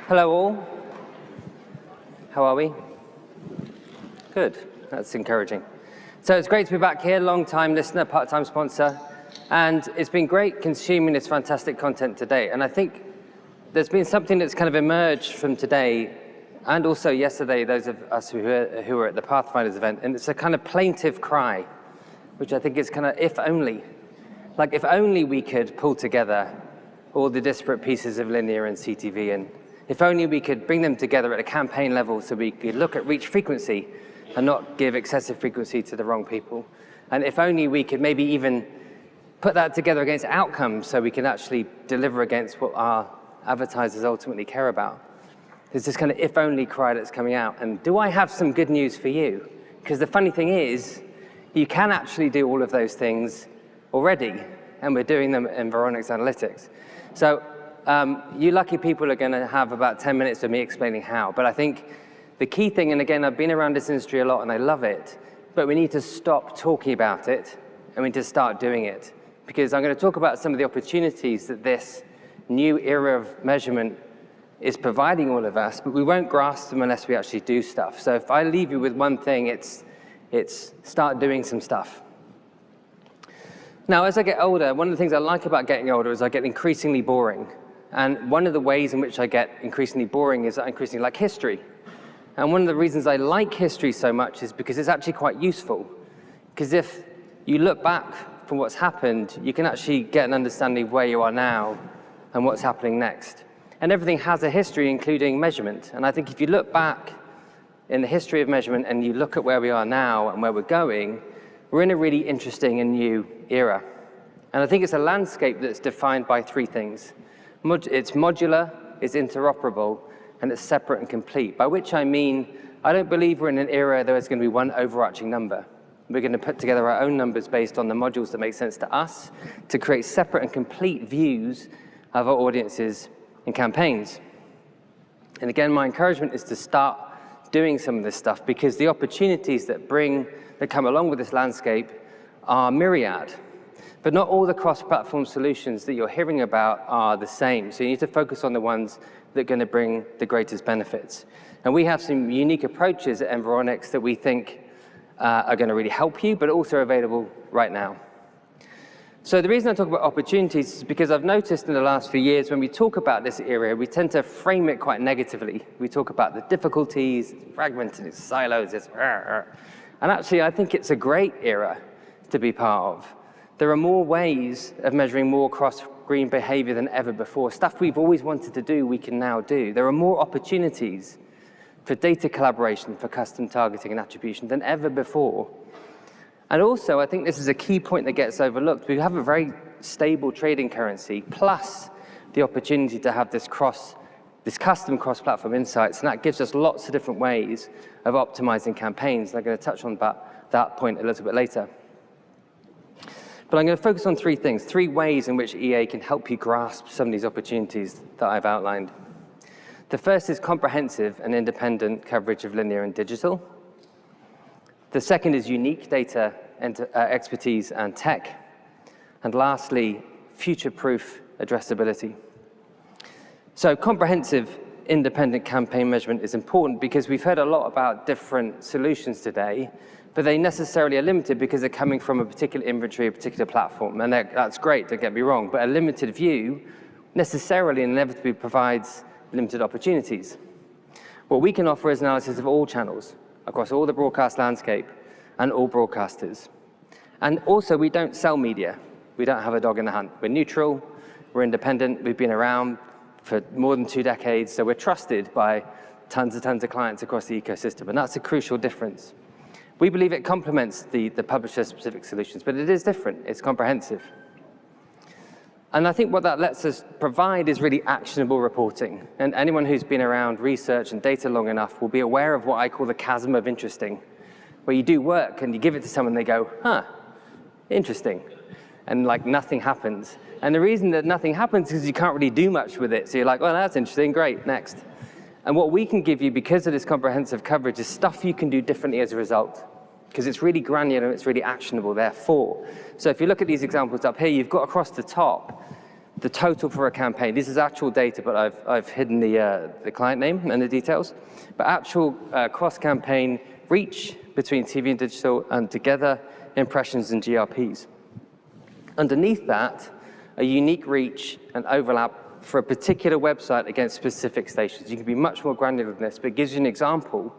Hello all. How are we? Good. That's encouraging. So it's great to be back here, long-time listener, part-time sponsor, and it's been great consuming this fantastic content today. And I think there's been something that's kind of emerged from today and also yesterday, those of us who were at the Pathfinders event, and it's a kind of plaintive cry, which I think is kind of if only. Like if only we could pull together all the disparate pieces of linear and CTV, and if only we could bring them together at a campaign level so we could look at reach frequency and not give excessive frequency to the wrong people. And if only we could maybe even put that together against outcomes so we can actually deliver against what our advertisers ultimately care about. There's this kind of if only cry that's coming out. And do I have some good news for you? Because the funny thing is, you can actually do all of those things already, and we're doing them in Environics Analytics. So you lucky people are going to have about 10 minutes of me explaining how. But I think the key thing, and again, I've been around this industry a lot and I love it, but we need to stop talking about it and we need to start doing it. Because I'm going to talk about some of the opportunities that this new era of measurement is providing all of us, but we won't grasp them unless we actually do stuff. So if I leave you with one thing, it's start doing some stuff. Now, as I get older, one of the things I like about getting older is I get increasingly boring. And one of the ways in which I get increasingly boring is I increasingly like history. And one of the reasons I like history so much is because it's actually quite useful. Because if you look back from what's happened, you can actually get an understanding of where you are now and what's happening next. And everything has a history, including measurement. And I think if you look back in the history of measurement and you look at where we are now and where we're going, we're in a really interesting and new era. And I think it's a landscape that's defined by three things. It's modular, it's interoperable, and it's separate and complete, by which I mean I don't believe we're in an era where there's going to be one overarching number. We're going to put together our own numbers based on the modules that make sense to us to create separate and complete views of our audiences and campaigns. And again, my encouragement is to start doing some of this stuff because the opportunities that come along with this landscape are myriad. But not all the cross-platform solutions that you're hearing about are the same. So you need to focus on the ones that are going to bring the greatest benefits. And we have some unique approaches at Environics that we think are going to really help you, but also available right now. So the reason I talk about opportunities is because I've noticed in the last few years when we talk about this area, we tend to frame it quite negatively. We talk about the difficulties, it's fragmented, it's silos, it's and actually I think it's a great era to be part of. There are more ways of measuring more cross-screen behavior than ever before. Stuff we've always wanted to do, we can now do. There are more opportunities for data collaboration, for custom targeting and attribution than ever before. And also, I think this is a key point that gets overlooked. We have a very stable trading currency, plus the opportunity to have this custom cross-platform insights, and that gives us lots of different ways of optimizing campaigns. And I'm going to touch on about that point a little bit later. But I'm going to focus on three things, three ways in which EA can help you grasp some of these opportunities that I've outlined. The first is comprehensive and independent coverage of linear and digital. The second is unique data expertise and tech. And lastly, future-proof addressability. So comprehensive independent campaign measurement is important because we've heard a lot about different solutions today, but they necessarily are limited because they're coming from a particular inventory, a particular platform. And that's great, don't get me wrong, but a limited view necessarily and inevitably provides limited opportunities. What we can offer is analysis of all channels, across all the broadcast landscape and all broadcasters. And also, we don't sell media. We don't have a dog in the hunt. We're neutral, we're independent, we've been around for more than 2 decades, so we're trusted by tons of clients across the ecosystem, and that's a crucial difference. We believe it complements the publisher-specific solutions, but it is different, it's comprehensive. And I think what that lets us provide is really actionable reporting. And anyone who's been around research and data long enough will be aware of what I call the chasm of interesting, where you do work and you give it to someone and they go, huh, interesting. And like nothing happens. And the reason that nothing happens is you can't really do much with it. So you're like, well, that's interesting, great, next. And what we can give you because of this comprehensive coverage is stuff you can do differently as a result. Because it's really granular and it's really actionable, therefore. So if you look at these examples up here, you've got across the top the total for a campaign. This is actual data, but I've hidden the client name and the details. But actual cross-campaign reach between TV and digital, and together, impressions and GRPs. Underneath that, a unique reach and overlap for a particular website against specific stations. You can be much more granular than this, but it gives you an example.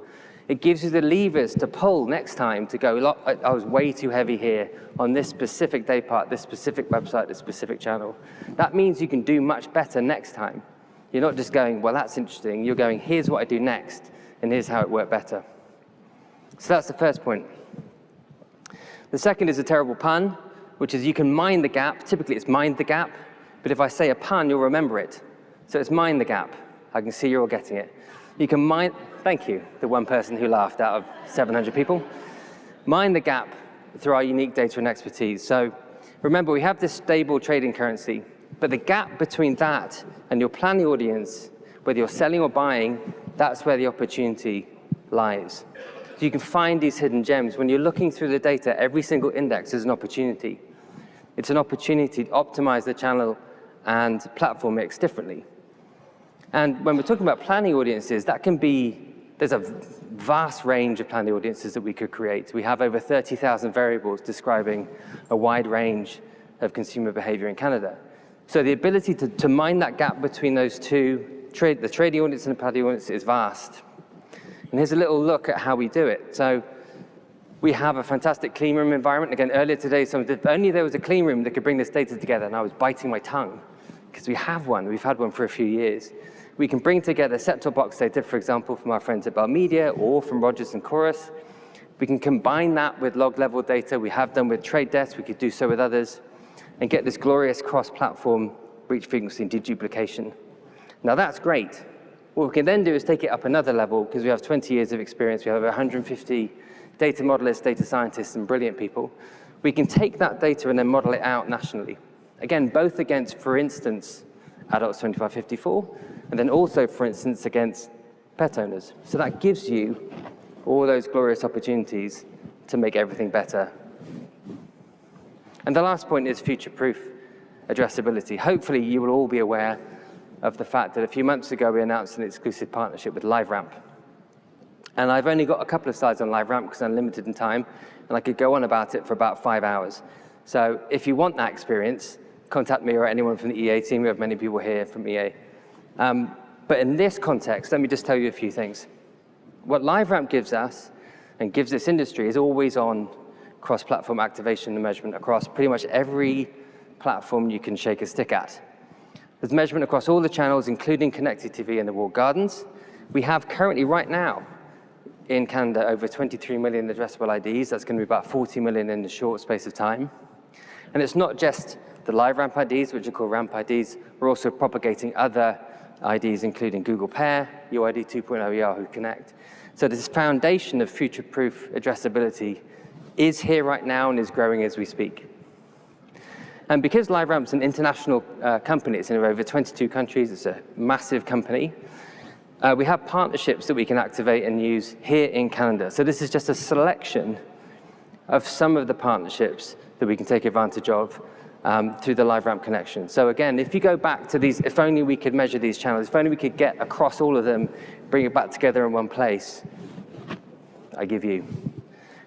It gives you the levers to pull next time to go, I was way too heavy here on this specific day part, this specific website, this specific channel. That means you can do much better next time. You're not just going, well, that's interesting. You're going, here's what I do next, and here's how it worked better. So that's the first point. The second is a terrible pun, which is you can mind the gap. Typically, it's mind the gap. But if I say a pun, you'll remember it. So it's mind the gap. I can see you're all getting it. You can mind, thank you, the one person who laughed out of 700 people. Mind the gap through our unique data and expertise. So remember, we have this stable trading currency, but the gap between that and your planning audience, whether you're selling or buying, that's where the opportunity lies. So you can find these hidden gems. When you're looking through the data, every single index is an opportunity. It's an opportunity to optimize the channel and platform mix differently. And when we're talking about planning audiences, that can be, there's a vast range of planning audiences that we could create. We have over 30,000 variables describing a wide range of consumer behavior in Canada. So the ability to mine that gap between those two, the trading audience and the planning audience, is vast. And here's a little look at how we do it. So we have a fantastic clean room environment. Again, earlier today, if only there was a clean room that could bring this data together, and I was biting my tongue, because we have one. We've had one for a few years. We can bring together set-top box data, for example, from our friends at Bell Media or from Rogers and Chorus. We can combine that with log-level data. We have done with Trade Desk. We could do so with others, and get this glorious cross-platform reach frequency and deduplication. Now, that's great. What we can then do is take it up another level, because we have 20 years of experience. We have 150 data modelists, data scientists, and brilliant people. We can take that data and then model it out nationally. Again, both against, for instance, adults 25-54, and then also, for instance, against pet owners. So that gives you all those glorious opportunities to make everything better. And the last point is future-proof addressability. Hopefully, you will all be aware of the fact that a few months ago, we announced an exclusive partnership with LiveRamp. And I've only got a couple of slides on LiveRamp because I'm limited in time, and I could go on about it for about 5 hours. So if you want that experience, contact me or anyone from the EA team. We have many people here from EA. But in this context, let me just tell you a few things. What LiveRamp gives us and gives this industry is always on cross-platform activation and measurement across pretty much every platform you can shake a stick at. There's measurement across all the channels, including connected TV and the walled gardens. We have currently, right now, in Canada, over 23 million addressable IDs. That's going to be about 40 million in a short space of time. And it's not just the LiveRamp IDs, which are called Ramp IDs. We're also propagating other IDs, including Google Pair, UID 2.0, Yahoo Connect. So this foundation of future-proof addressability is here right now and is growing as we speak. And because LiveRamp's an international company, it's in over 22 countries, it's a massive company, we have partnerships that we can activate and use here in Canada. So this is just a selection of some of the partnerships that we can take advantage of through the LiveRamp connection. So again, if you go back to these, if only we could measure these channels, if only we could get across all of them, bring it back together in one place, I give you.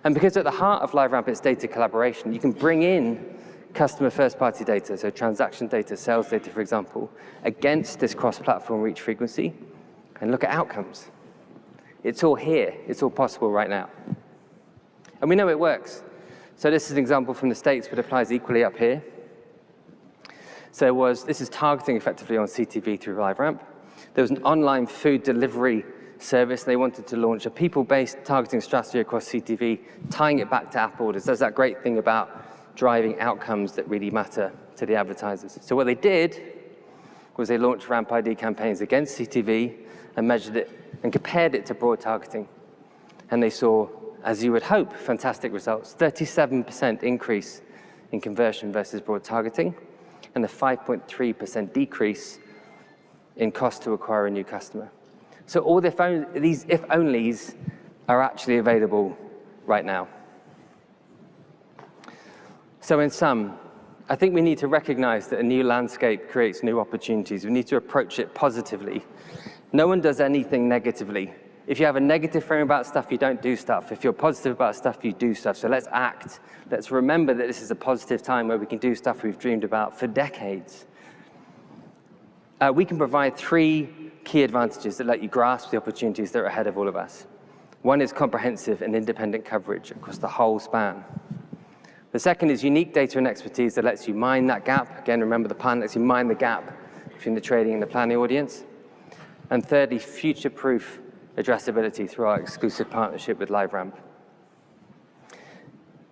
And because at the heart of LiveRamp is data collaboration, you can bring in customer first-party data, so transaction data, sales data, for example, against this cross-platform reach frequency, and look at outcomes. It's all here. It's all possible right now. And we know it works. So this is an example from the States, but applies equally up here. So this is targeting effectively on CTV through LiveRamp. There was an online food delivery service. They wanted to launch a people-based targeting strategy across CTV, tying it back to app orders. There's that great thing about driving outcomes that really matter to the advertisers. So what they did was they launched Ramp ID campaigns against CTV and measured it and compared it to broad targeting. And they saw, as you would hope, fantastic results. 37% increase in conversion versus broad targeting, and a 5.3% decrease in cost to acquire a new customer. So all these if-onlys are actually available right now. So in sum, I think we need to recognize that a new landscape creates new opportunities. We need to approach it positively. No one does anything negatively. If you have a negative frame about stuff, you don't do stuff. If you're positive about stuff, you do stuff. So let's act. Let's remember that this is a positive time where we can do stuff we've dreamed about for decades. We can provide 3 key advantages that let you grasp the opportunities that are ahead of all of us. One is comprehensive and independent coverage across the whole span. The second is unique data and expertise that lets you mine that gap. Again, remember the plan lets you mine the gap between the trading and the planning audience. And thirdly, future-proof addressability through our exclusive partnership with LiveRamp.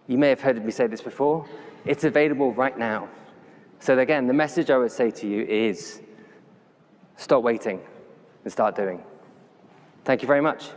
You may have heard me say this before. It's available right now. So again, the message I would say to you is stop waiting and start doing. Thank you very much.